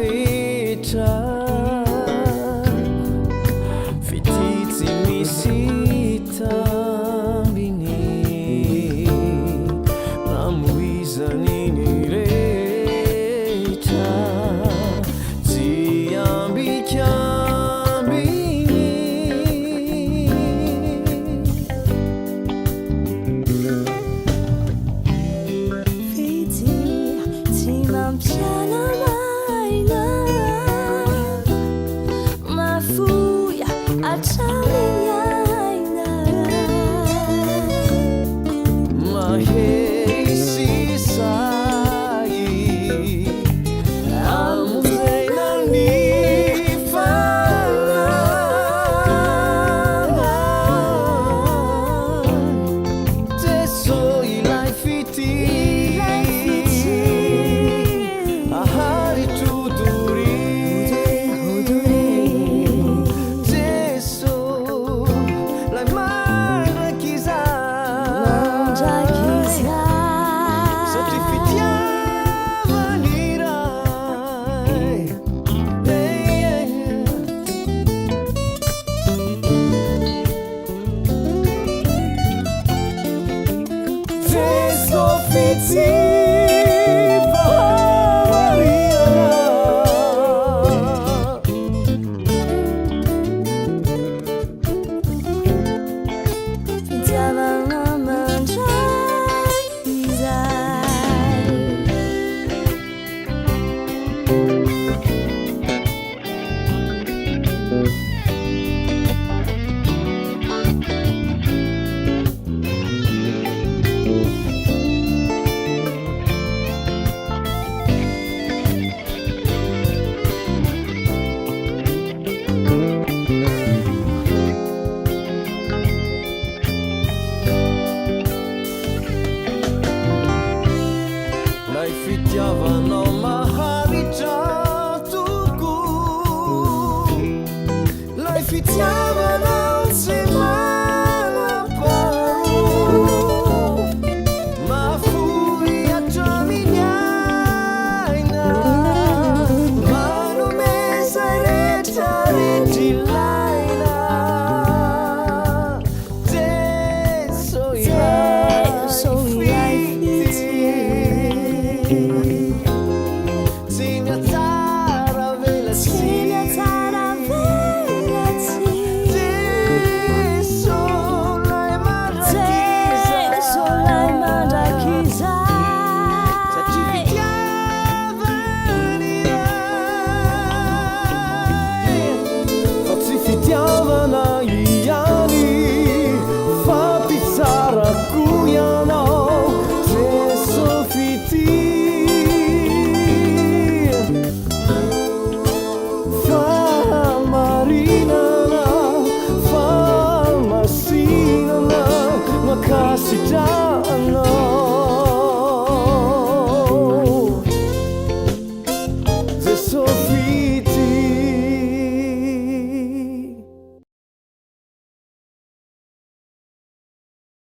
fetra fititsy misy tambiny namoizany ny rehetra tsy ambikambiny fity tsy mampiala maina mafoya atrany aina mahery sisay amonjena ny fanana Jeso ilay fity ahary todori Jeso lay mandraky satria fitiavany ray Jeso fity fitiavana mandray izay lay fitiavanao maharitra toko lay fitiavanao tsy manam-paharo mafoy hatramin'ny aina manome zay rehetrarehetra ilaina Jeso ilay tsy miatsara velatsy Jeso lay mandraky satria fitiavany ray fa tsy fitiavana ihany fampitsarako ianao Jeso fity famarinana famasinana makasitrana